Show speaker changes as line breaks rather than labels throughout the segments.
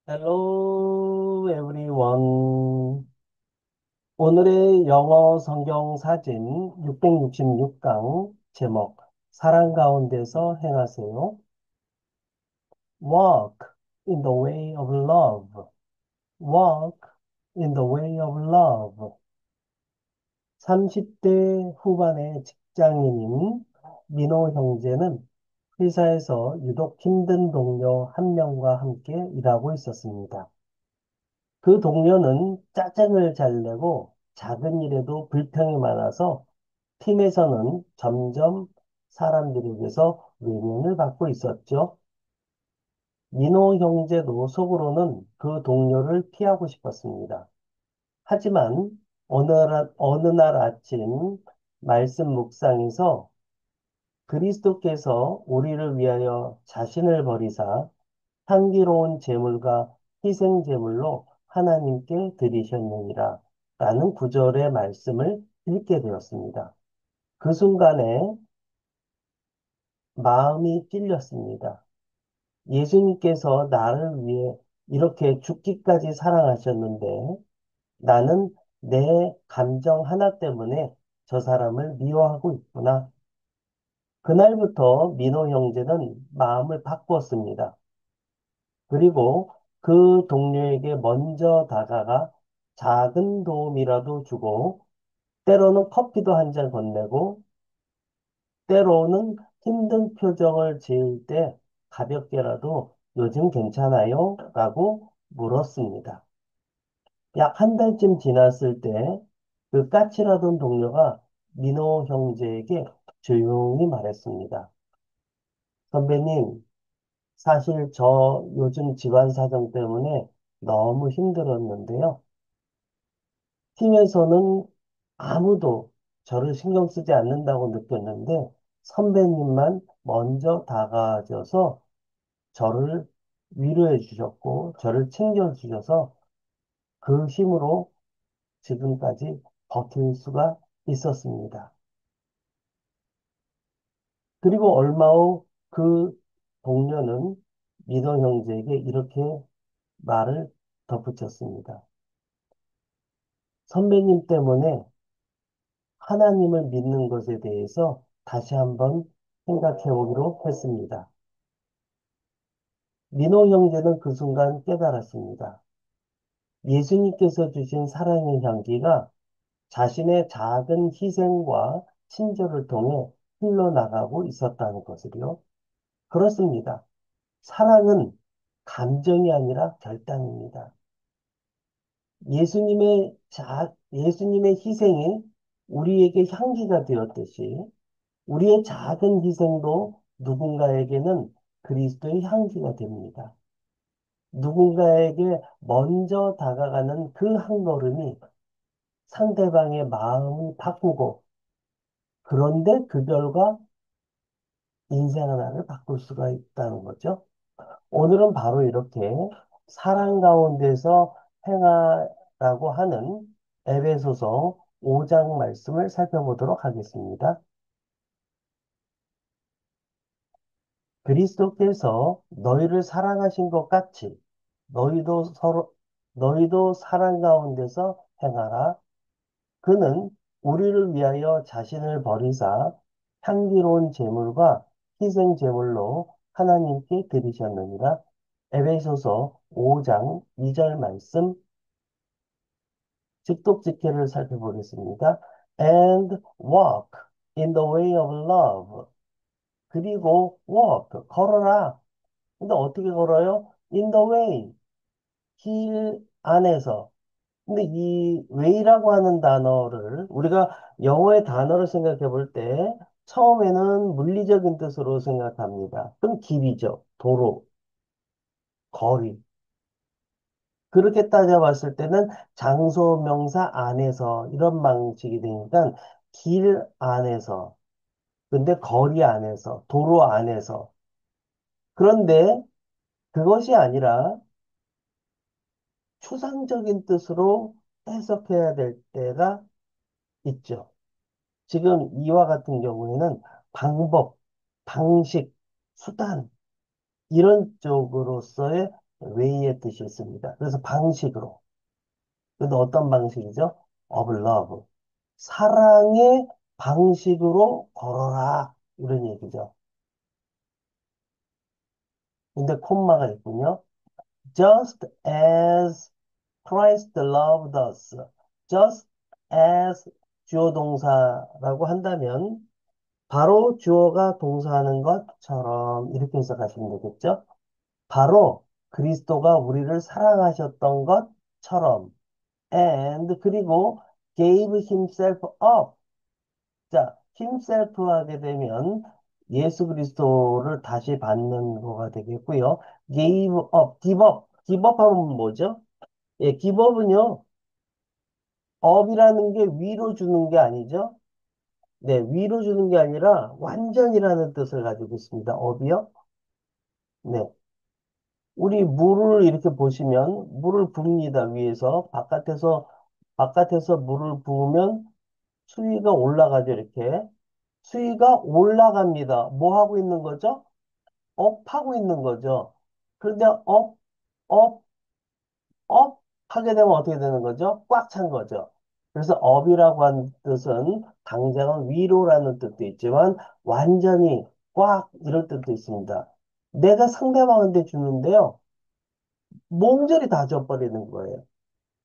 Hello, everyone. 오늘의 영어 성경 사진 666강 제목 사랑 가운데서 행하세요. Walk in the way of love. Walk in the way of love. 30대 후반의 직장인인 민호 형제는 회사에서 유독 힘든 동료 한 명과 함께 일하고 있었습니다. 그 동료는 짜증을 잘 내고 작은 일에도 불평이 많아서 팀에서는 점점 사람들에게서 외면을 받고 있었죠. 민호 형제도 속으로는 그 동료를 피하고 싶었습니다. 하지만 어느 날 아침 말씀 묵상에서 그리스도께서 우리를 위하여 자신을 버리사 향기로운 제물과 희생 제물로 하나님께 드리셨느니라 라는 구절의 말씀을 읽게 되었습니다. 그 순간에 마음이 찔렸습니다. 예수님께서 나를 위해 이렇게 죽기까지 사랑하셨는데 나는 내 감정 하나 때문에 저 사람을 미워하고 있구나. 그날부터 민호 형제는 마음을 바꾸었습니다. 그리고 그 동료에게 먼저 다가가 작은 도움이라도 주고, 때로는 커피도 한 잔 건네고, 때로는 힘든 표정을 지을 때 가볍게라도 요즘 괜찮아요? 라고 물었습니다. 약 한 달쯤 지났을 때 그 까칠하던 동료가 민호 형제에게 조용히 말했습니다. 선배님, 사실 저 요즘 집안 사정 때문에 너무 힘들었는데요. 팀에서는 아무도 저를 신경 쓰지 않는다고 느꼈는데 선배님만 먼저 다가와줘서 저를 위로해 주셨고 저를 챙겨 주셔서 그 힘으로 지금까지 버틸 수가 있었습니다. 그리고 얼마 후 그 동료는 민호 형제에게 이렇게 말을 덧붙였습니다. 선배님 때문에 하나님을 믿는 것에 대해서 다시 한번 생각해 보기로 했습니다. 민호 형제는 그 순간 깨달았습니다. 예수님께서 주신 사랑의 향기가 자신의 작은 희생과 친절을 통해 흘러나가고 있었다는 것을요. 그렇습니다. 사랑은 감정이 아니라 결단입니다. 예수님의 희생이 우리에게 향기가 되었듯이 우리의 작은 희생도 누군가에게는 그리스도의 향기가 됩니다. 누군가에게 먼저 다가가는 그 한 걸음이 상대방의 마음을 바꾸고 그런데 그 결과 인생 하나를 바꿀 수가 있다는 거죠. 오늘은 바로 이렇게 사랑 가운데서 행하라고 하는 에베소서 5장 말씀을 살펴보도록 하겠습니다. 그리스도께서 너희를 사랑하신 것 같이 너희도 사랑 가운데서 행하라. 그는 우리를 위하여 자신을 버리사 향기로운 제물과 희생 제물로 하나님께 드리셨느니라. 에베소서 5장 2절 말씀 직독직해를 살펴보겠습니다. And walk in the way of love. 그리고 walk, 걸어라. 근데 어떻게 걸어요? In the way, 길 안에서. 근데 이 way라고 하는 단어를 우리가 영어의 단어를 생각해 볼 때 처음에는 물리적인 뜻으로 생각합니다. 그럼 길이죠. 도로, 거리. 그렇게 따져봤을 때는 장소, 명사 안에서 이런 방식이 되니까 길 안에서, 근데 거리 안에서, 도로 안에서. 그런데 그것이 아니라 추상적인 뜻으로 해석해야 될 때가 있죠. 지금 이와 같은 경우에는 방법, 방식, 수단, 이런 쪽으로서의 way의 뜻이 있습니다. 그래서 방식으로. 근데 어떤 방식이죠? of love. 사랑의 방식으로 걸어라. 이런 얘기죠. 근데 콤마가 있군요. Just as Christ loved us. Just as 주어 동사라고 한다면 바로 주어가 동사하는 것처럼 이렇게 해석하시면 되겠죠? 바로 그리스도가 우리를 사랑하셨던 것처럼 and 그리고 gave himself up. 자, himself 하게 되면 예수 그리스도를 다시 받는 거가 되겠고요. gave up, give up. give up 하면 뭐죠? 예, give up은요. up이라는 게 위로 주는 게 아니죠. 네, 위로 주는 게 아니라 완전이라는 뜻을 가지고 있습니다. up이요. 네. 우리 물을 이렇게 보시면 물을 붓니다. 위에서 바깥에서 물을 부으면 수위가 올라가죠. 이렇게 수위가 올라갑니다. 뭐 하고 있는 거죠? 업 하고 있는 거죠. 그런데 업, 업 하게 되면 어떻게 되는 거죠? 꽉 찬 거죠. 그래서 업이라고 하는 뜻은 당장은 위로라는 뜻도 있지만 완전히 꽉 이런 뜻도 있습니다. 내가 상대방한테 주는데요. 몽절이 다 져버리는 거예요.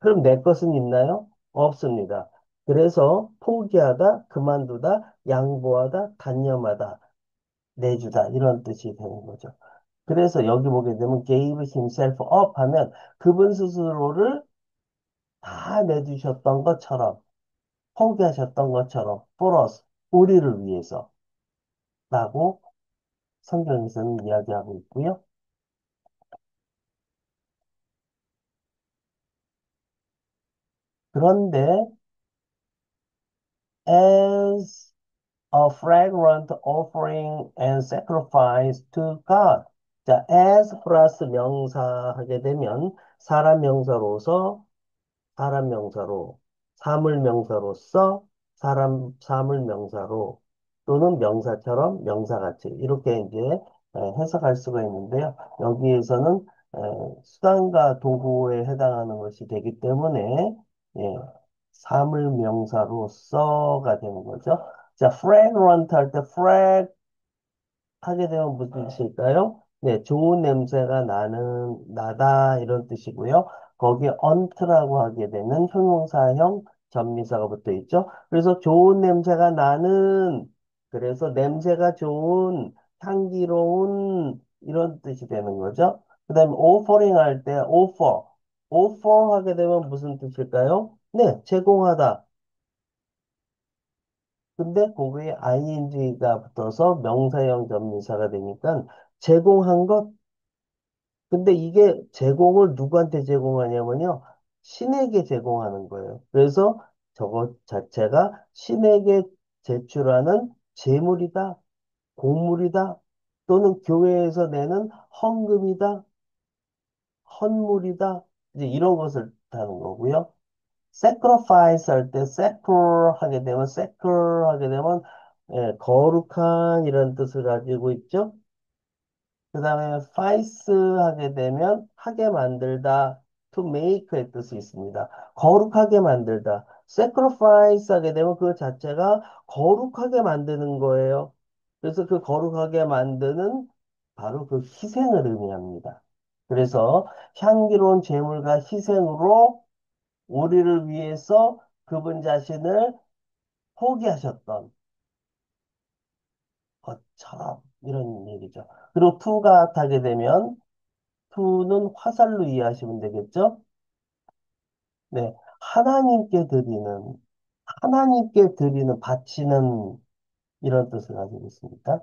그럼 내 것은 있나요? 없습니다. 그래서 포기하다, 그만두다, 양보하다, 단념하다, 내주다 이런 뜻이 되는 거죠. 그래서 여기 보게 되면 gave himself up 하면 그분 스스로를 다 내주셨던 것처럼 포기하셨던 것처럼 for us, 우리를 위해서 라고 성경에서는 이야기하고 있고요. 그런데 as a fragrant offering and sacrifice to God. 자, as 플러스 명사 하게 되면 사람 명사로서 사람 명사로, 사물 명사로서 사물 명사로 또는 명사처럼 명사같이 이렇게 이제 해석할 수가 있는데요. 여기에서는 수단과 도구에 해당하는 것이 되기 때문에 예, 사물 명사로서가 되는 거죠. 자, fragrant 할 때 하게 되면 무슨 뜻일까요? 네, 좋은 냄새가 나다, 이런 뜻이고요. 거기에 ont라고 하게 되면 형용사형 접미사가 붙어 있죠. 그래서 좋은 냄새가 나는, 그래서 냄새가 좋은, 향기로운, 이런 뜻이 되는 거죠. 그 다음에 offering 할 때 offer 하게 되면 무슨 뜻일까요? 네, 제공하다. 근데 거기에 ing가 붙어서 명사형 접미사가 되니까 제공한 것. 근데 이게 제공을 누구한테 제공하냐면요. 신에게 제공하는 거예요. 그래서 저것 자체가 신에게 제출하는 재물이다, 공물이다, 또는 교회에서 내는 헌금이다, 헌물이다. 이제 이런 것을 뜻하는 거고요. sacrifice 할 때 sacred 하게 되면 예, 거룩한 이런 뜻을 가지고 있죠. 그 다음에 fice 하게 되면 하게 만들다, to make의 뜻이 있습니다. 거룩하게 만들다. sacrifice 하게 되면 그 자체가 거룩하게 만드는 거예요. 그래서 그 거룩하게 만드는 바로 그 희생을 의미합니다. 그래서 향기로운 제물과 희생으로 우리를 위해서 그분 자신을 포기하셨던 것처럼 이런 얘기죠. 그리고 투가 타게 되면 투는 화살로 이해하시면 되겠죠? 네. 하나님께 드리는, 바치는 이런 뜻을 가지고 있습니다.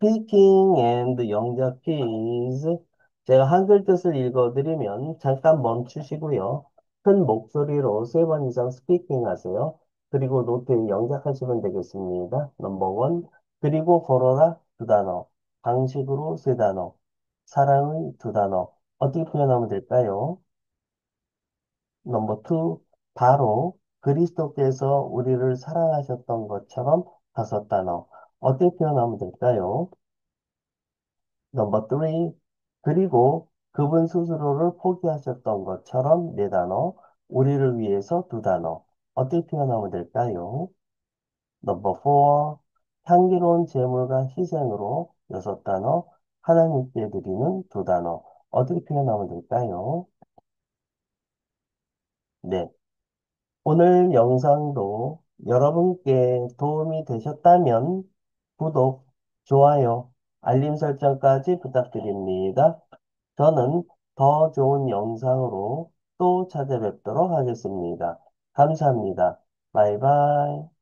Speaking and 영작 please. 제가 한글 뜻을 읽어드리면 잠깐 멈추시고요. 큰 목소리로 세 번 이상 스피킹 하세요. 그리고 노트에 영작하시면 되겠습니다. 넘버 원. 그리고 걸어라 두 단어. 방식으로 세 단어. 사랑의 두 단어. 어떻게 표현하면 될까요? 넘버 투. 바로 그리스도께서 우리를 사랑하셨던 것처럼 다섯 단어. 어떻게 표현하면 될까요? 넘버 3. 그리고 그분 스스로를 포기하셨던 것처럼 네 단어. 우리를 위해서 두 단어. 어떻게 표현하면 될까요? 넘버 4. 향기로운 제물과 희생으로 여섯 단어. 하나님께 드리는 두 단어. 어떻게 표현하면 될까요? 네. 오늘 영상도 여러분께 도움이 되셨다면 구독, 좋아요, 알림 설정까지 부탁드립니다. 저는 더 좋은 영상으로 또 찾아뵙도록 하겠습니다. 감사합니다. 바이바이.